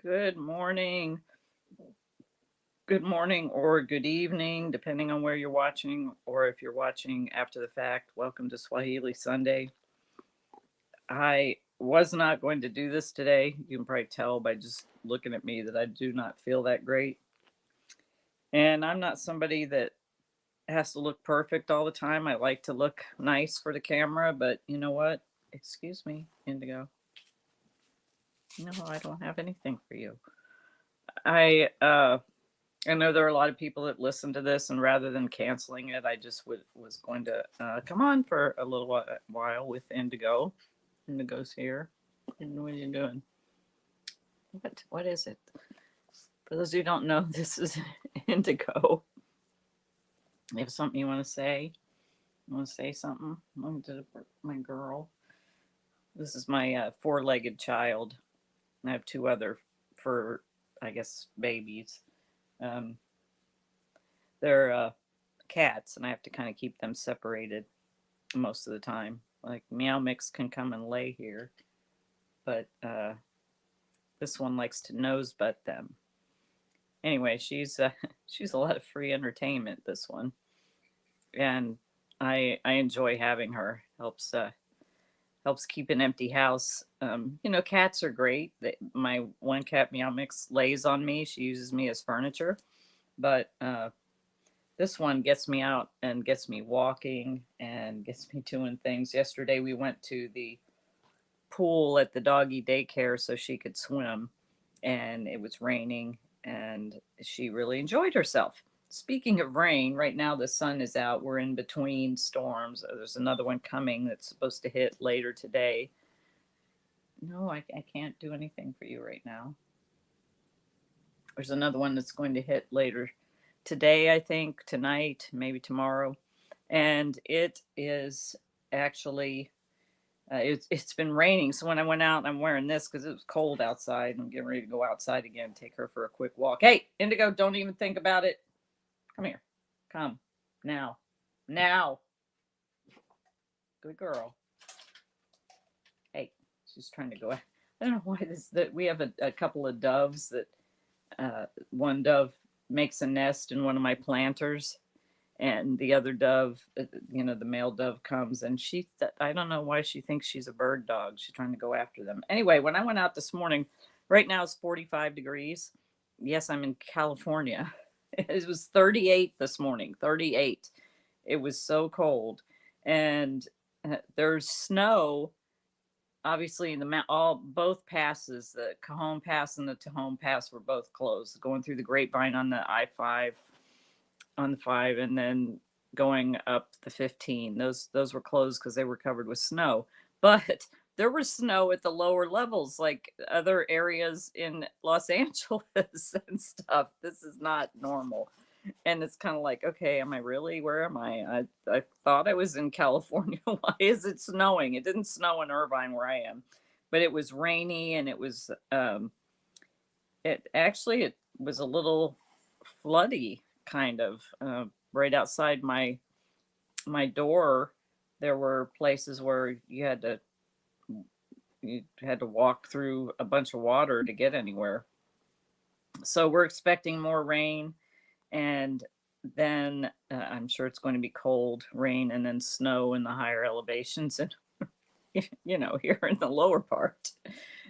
Good morning. Good morning or good evening, depending on where you're watching, or if you're watching after the fact. Welcome to Swahili Sunday. I was not going to do this today. You can probably tell by just looking at me that I do not feel that great. And I'm not somebody that has to look perfect all the time. I like to look nice for the camera, but you know what? Excuse me, Indigo. No, I don't have anything for you. I I know there are a lot of people that listen to this, and rather than canceling it, I just was going to come on for a little while with Indigo. Indigo's here. And what are you doing? What is it? For those who don't know, this is Indigo. You have something you want to say? You want to say something? My girl. This is my four-legged child. I have two other for, I guess, babies. Um, they're cats, and I have to kind of keep them separated most of the time. Like Meow Mix can come and lay here, but this one likes to nose butt them. Anyway, she's a lot of free entertainment. This one, and I enjoy having her. Helps keep an empty house. Cats are great. My one cat Meow Mix lays on me. She uses me as furniture, but this one gets me out and gets me walking and gets me doing things. Yesterday we went to the pool at the doggy daycare so she could swim, and it was raining, and she really enjoyed herself. Speaking of rain, right now the sun is out. We're in between storms. There's another one coming that's supposed to hit later today. No, I can't do anything for you right now. There's another one that's going to hit later today, I think, tonight, maybe tomorrow. And it is actually it's been raining, so when I went out, I'm wearing this because it was cold outside. I'm getting ready to go outside again, take her for a quick walk. Hey, Indigo, don't even think about it. Come here, come now, now. Good girl. Hey, she's trying to go. I don't know why this. That we have a couple of doves that one dove makes a nest in one of my planters, and the other dove, the male dove comes, and I don't know why she thinks she's a bird dog. She's trying to go after them. Anyway, when I went out this morning, right now it's 45 degrees. Yes, I'm in California. It was 38 this morning, 38. It was so cold. And there's snow, obviously, in all both passes, the Cajon Pass and the Tejon Pass were both closed. Going through the Grapevine on the I-5, on the 5, and then going up the 15. Those were closed because they were covered with snow. But there was snow at the lower levels, like other areas in Los Angeles and stuff. This is not normal. And it's kind of like, okay, am I really? Where am I? I thought I was in California. Why is it snowing? It didn't snow in Irvine where I am, but it was rainy, and it was a little floody, kind of right outside my door. There were places where you had to walk through a bunch of water to get anywhere. So we're expecting more rain, and then I'm sure it's going to be cold rain and then snow in the higher elevations, and here in the lower part.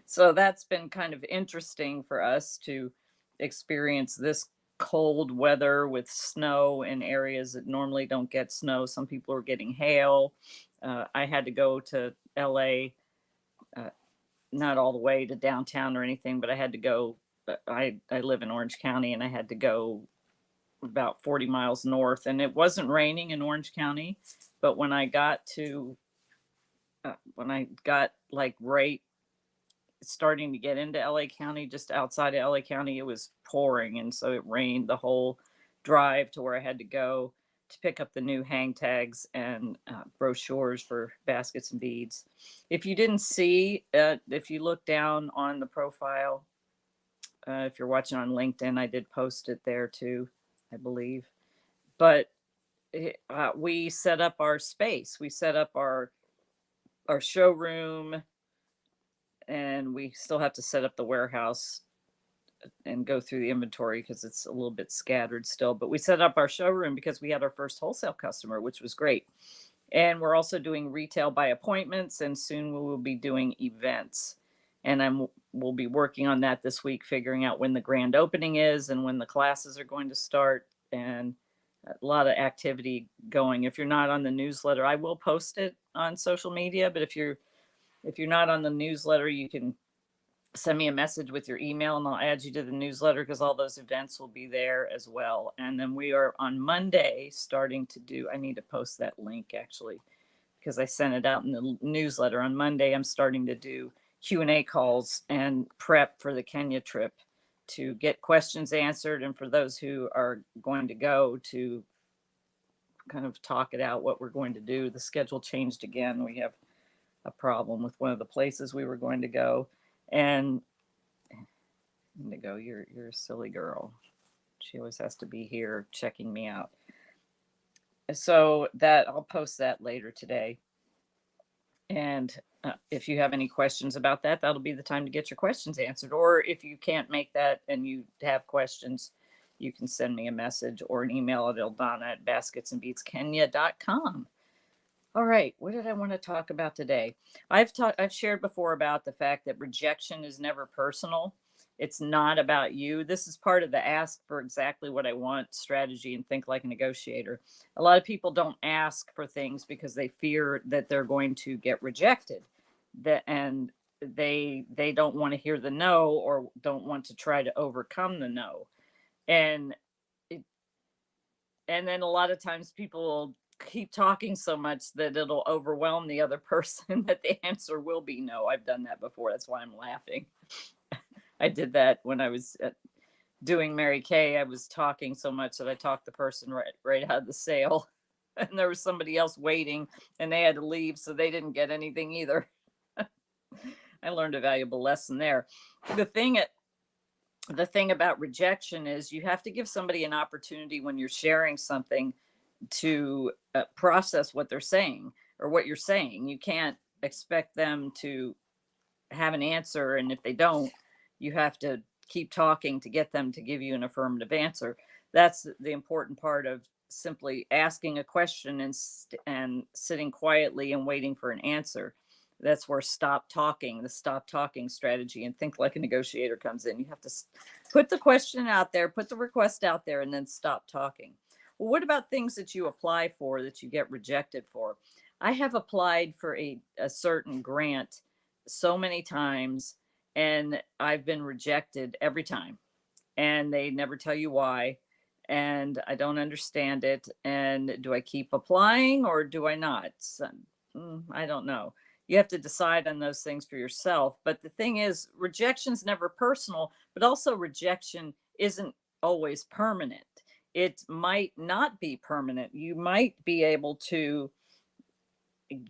So that's been kind of interesting for us to experience this cold weather with snow in areas that normally don't get snow. Some people are getting hail. I had to go to LA, uh, not all the way to downtown or anything, but I had to go. I live in Orange County, and I had to go about 40 miles north, and it wasn't raining in Orange County, but when I got like right starting to get into LA County, just outside of LA County, it was pouring. And so it rained the whole drive to where I had to go to pick up the new hang tags and brochures for baskets and beads. If you didn't see, if you look down on the profile, if you're watching on LinkedIn, I did post it there too, I believe. But we set up our space, we set up our showroom, and we still have to set up the warehouse and go through the inventory because it's a little bit scattered still. But we set up our showroom because we had our first wholesale customer, which was great. And we're also doing retail by appointments, and soon we will be doing events. And we'll be working on that this week, figuring out when the grand opening is and when the classes are going to start, and a lot of activity going. If you're not on the newsletter, I will post it on social media, but if you're not on the newsletter, you can send me a message with your email and I'll add you to the newsletter because all those events will be there as well. And then we are on Monday starting to do, I need to post that link actually because I sent it out in the newsletter. On Monday, I'm starting to do Q&A calls and prep for the Kenya trip to get questions answered. And for those who are going to go, to kind of talk it out what we're going to do. The schedule changed again. We have a problem with one of the places we were going to go. And Indigo, you're a silly girl. She always has to be here checking me out. So that I'll post that later today. And if you have any questions about that, that'll be the time to get your questions answered. Or if you can't make that and you have questions, you can send me a message or an email at eldana@basketsandbeatskenya.com. All right, what did I want to talk about today? I've shared before about the fact that rejection is never personal. It's not about you. This is part of the ask for exactly what I want strategy and think like a negotiator. A lot of people don't ask for things because they fear that they're going to get rejected. And they don't want to hear the no or don't want to try to overcome the no. And then a lot of times people will keep talking so much that it'll overwhelm the other person that the answer will be no. I've done that before. That's why I'm laughing. I did that when I was doing Mary Kay. I was talking so much that I talked the person right out of the sale. And there was somebody else waiting and they had to leave, so they didn't get anything either. I learned a valuable lesson there. The thing about rejection is you have to give somebody an opportunity when you're sharing something to process what they're saying or what you're saying. You can't expect them to have an answer, and if they don't, you have to keep talking to get them to give you an affirmative answer. That's the important part of simply asking a question and sitting quietly and waiting for an answer. That's where the stop talking strategy and think like a negotiator comes in. You have to put the question out there, put the request out there, and then stop talking. Well, what about things that you apply for that you get rejected for? I have applied for a certain grant so many times and I've been rejected every time. And they never tell you why. And I don't understand it. And do I keep applying or do I not? I don't know. You have to decide on those things for yourself. But the thing is, rejection's never personal, but also rejection isn't always permanent. It might not be permanent. You might be able to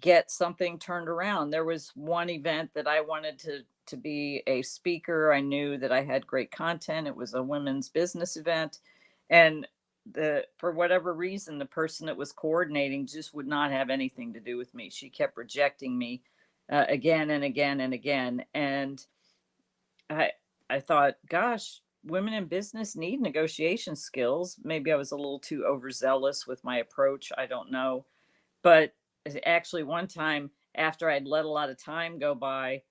get something turned around. There was one event that I wanted to be a speaker. I knew that I had great content. It was a women's business event, and for whatever reason, the person that was coordinating just would not have anything to do with me. She kept rejecting me again and again and again, and I thought, gosh, women in business need negotiation skills. Maybe I was a little too overzealous with my approach. I don't know. But actually, one time after I'd let a lot of time go by,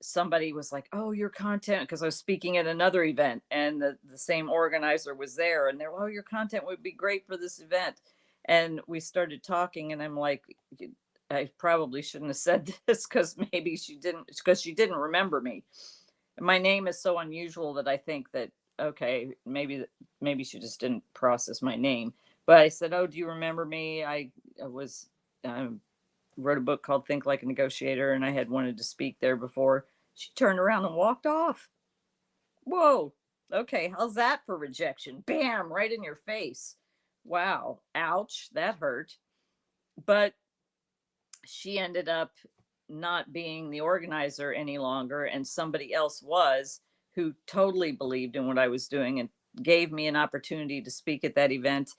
somebody was like, "Oh, your content," because I was speaking at another event and the same organizer was there. And they're, "Oh, your content would be great for this event." And we started talking, and I'm like, I probably shouldn't have said this because she didn't remember me. My name is so unusual that I think that, okay, maybe she just didn't process my name. But I said, "Oh, do you remember me? I wrote a book called Think Like a Negotiator, and I had wanted to speak there before." She turned around and walked off. Whoa. Okay, how's that for rejection? Bam, right in your face. Wow. Ouch, that hurt. But she ended up not being the organizer any longer, and somebody else was, who totally believed in what I was doing and gave me an opportunity to speak at that event.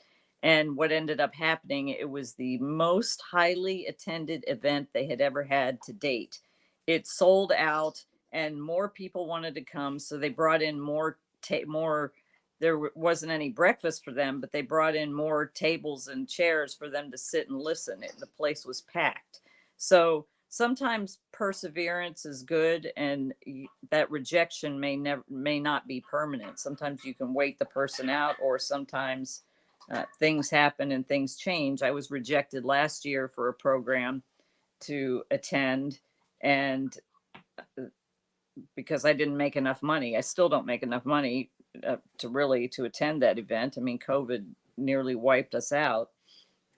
And what ended up happening, it was the most highly attended event they had ever had to date. It sold out and more people wanted to come, so they brought in more more. Wasn't any breakfast for them, but they brought in more tables and chairs for them to sit and listen. The place was packed. So sometimes perseverance is good, and that rejection may not be permanent. Sometimes you can wait the person out, or sometimes things happen and things change. I was rejected last year for a program to attend, and because I didn't make enough money. I still don't make enough money to attend that event. I mean, COVID nearly wiped us out,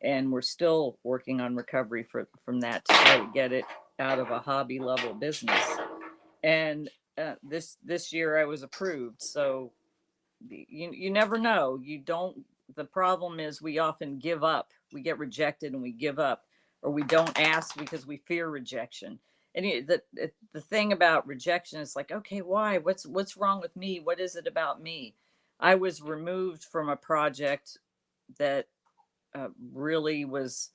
and we're still working on recovery from that to try to get it out of a hobby level business. And this year I was approved. So you never know. You don't. The problem is we often give up. We get rejected and we give up, or we don't ask because we fear rejection. And the thing about rejection is like, okay, why? What's wrong with me? What is it about me? I was removed from a project that really was.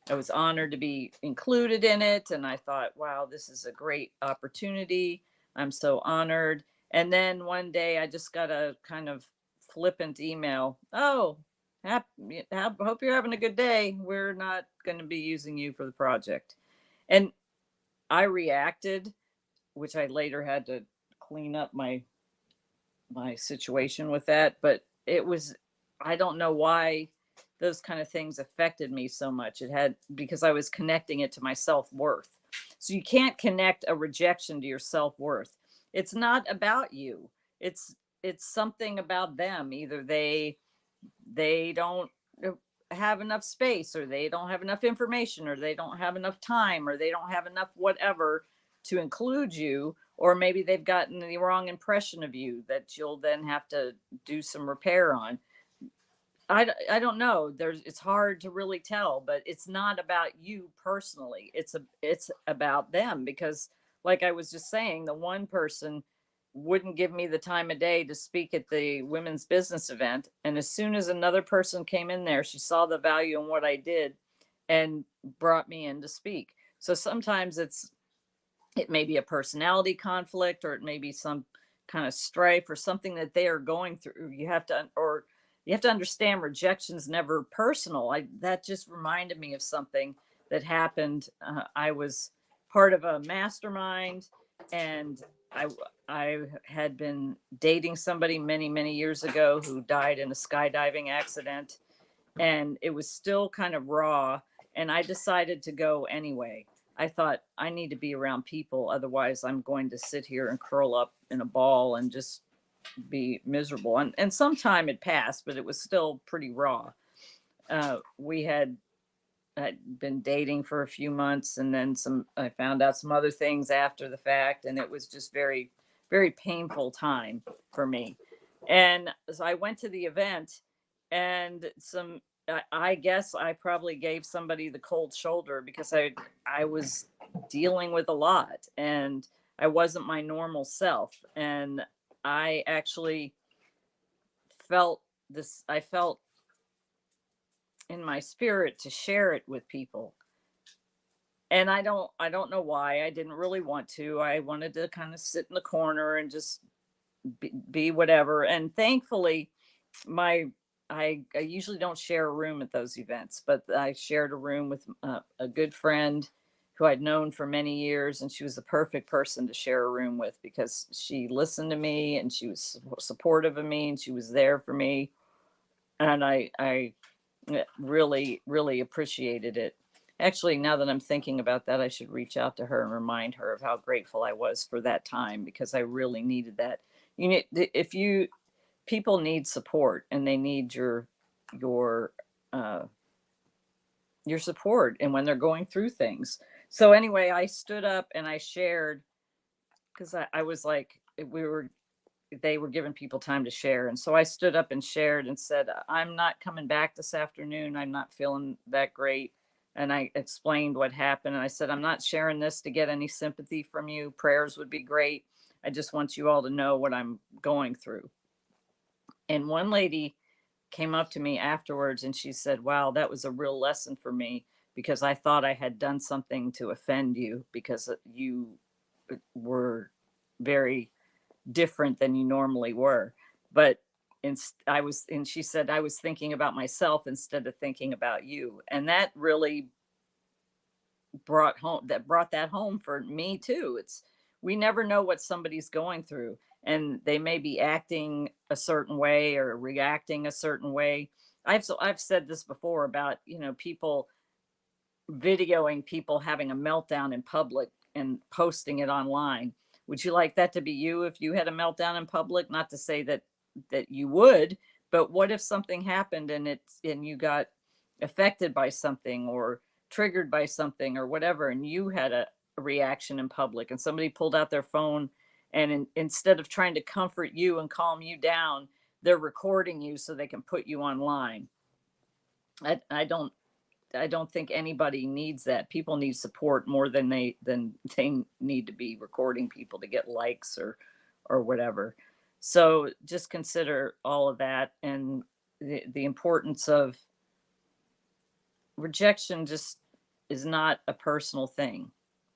I was honored to be included in it, and I thought, wow, this is a great opportunity. I'm so honored. And then one day I just got a kind of flippant email. Oh, hope you're having a good day. We're not going to be using you for the project. And I reacted, which I later had to clean up my situation with that. But it was, I don't know why those kind of things affected me so much. It had, because I was connecting it to my self-worth. So you can't connect a rejection to your self-worth. It's not about you. It's something about them. Either they don't have enough space, or they don't have enough information, or they don't have enough time, or they don't have enough whatever to include you, or maybe they've gotten the wrong impression of you that you'll then have to do some repair on. I don't know. It's hard to really tell, but it's not about you personally. It's about them, because like I was just saying, the one person wouldn't give me the time of day to speak at the women's business event, and as soon as another person came in there, she saw the value in what I did and brought me in to speak. So sometimes it may be a personality conflict, or it may be some kind of strife or something that they are going through. You have to understand rejection's never personal. That just reminded me of something that happened. I was part of a mastermind, and I had been dating somebody many years ago who died in a skydiving accident, and it was still kind of raw, and I decided to go anyway. I thought, I need to be around people, otherwise I'm going to sit here and curl up in a ball and just be miserable. And some time had passed, but it was still pretty raw. We had been dating for a few months, and then I found out some other things after the fact, and it was just very painful time for me. And so I went to the event, and I guess I probably gave somebody the cold shoulder, because I was dealing with a lot, and I wasn't my normal self. And I actually I felt in my spirit to share it with people. And I don't know why. I didn't really want to. I wanted to kind of sit in the corner and just be whatever. And thankfully, my I usually don't share a room at those events, but I shared a room with a good friend who I'd known for many years, and she was the perfect person to share a room with, because she listened to me, and she was supportive of me, and she was there for me, and I really appreciated it. Actually, now that I'm thinking about that, I should reach out to her and remind her of how grateful I was for that time, because I really needed that. You need, if you people need support, and they need your uh, your support, and when they're going through things. So anyway, I stood up and I shared, because I was like, they were giving people time to share. And so I stood up and shared and said, I'm not coming back this afternoon. I'm not feeling that great. And I explained what happened. And I said, I'm not sharing this to get any sympathy from you. Prayers would be great. I just want you all to know what I'm going through. And one lady came up to me afterwards, and she said, wow, that was a real lesson for me, because I thought I had done something to offend you, because you were very different than you normally were. but and she said, I was thinking about myself instead of thinking about you. And that really brought that home for me too. It's We never know what somebody's going through, and they may be acting a certain way or reacting a certain way. I've said this before about, people videoing people having a meltdown in public and posting it online. Would you like that to be you if you had a meltdown in public? Not to say that you would, but what if something happened and you got affected by something or triggered by something or whatever, and you had a reaction in public, and somebody pulled out their phone, and instead of trying to comfort you and calm you down, they're recording you so they can put you online. I don't think anybody needs that. People need support more than they need to be recording people to get likes or whatever. So just consider all of that, and the importance of rejection just is not a personal thing.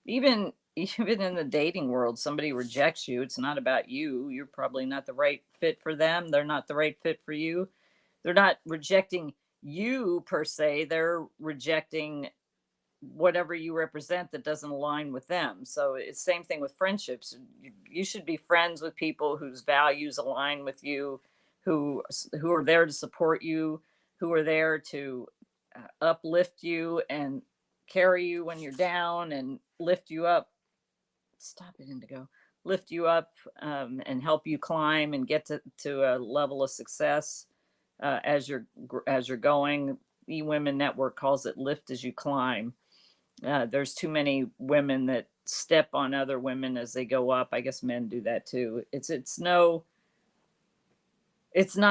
Even in the dating world, somebody rejects you, it's not about you. You're probably not the right fit for them. They're not the right fit for you. They're not rejecting you per se. They're rejecting whatever you represent that doesn't align with them. So it's same thing with friendships. You should be friends with people whose values align with you, who who are there to support you, who are there to uplift you and carry you when you're down and lift you up. Stop it, Indigo. Lift you up, and help you climb and get to a level of success as you're going. eWomen Network calls it lift as you climb. There's too many women that step on other women as they go up. I guess men do that too. It's not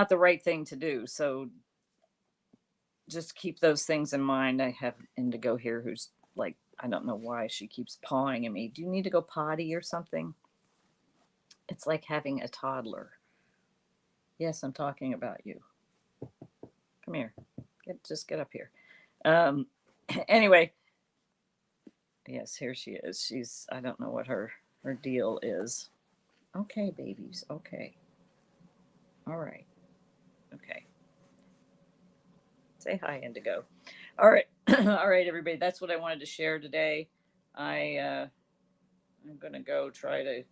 the right thing to do. So just keep those things in mind. I have Indigo here who's like, I don't know why she keeps pawing at me. Do you need to go potty or something? It's like having a toddler. Yes, I'm talking about you. Come here. Just get up here. Um, anyway, yes, here she is. I don't know what her deal is. Okay, babies. Okay. All right. Okay. Say hi, Indigo. All right. All right, everybody. That's what I wanted to share today. I'm going to go try to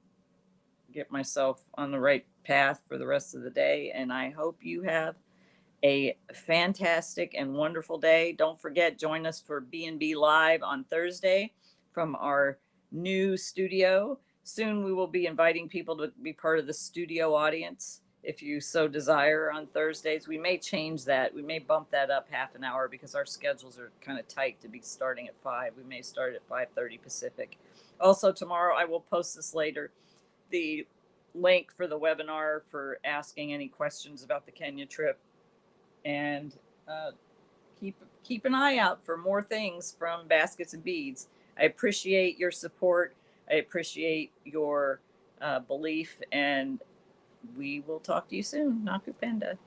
get myself on the right path for the rest of the day, and I hope you have a fantastic and wonderful day. Don't forget, join us for B&B Live on Thursday from our new studio. Soon we will be inviting people to be part of the studio audience if you so desire on Thursdays. We may change that. We may bump that up half an hour because our schedules are kind of tight to be starting at 5. We may start at 5:30 Pacific. Also tomorrow, I will post this later, the link for the webinar for asking any questions about the Kenya trip. And keep an eye out for more things from Baskets and Beads. I appreciate your support. I appreciate your belief, and we will talk to you soon. Nakupenda.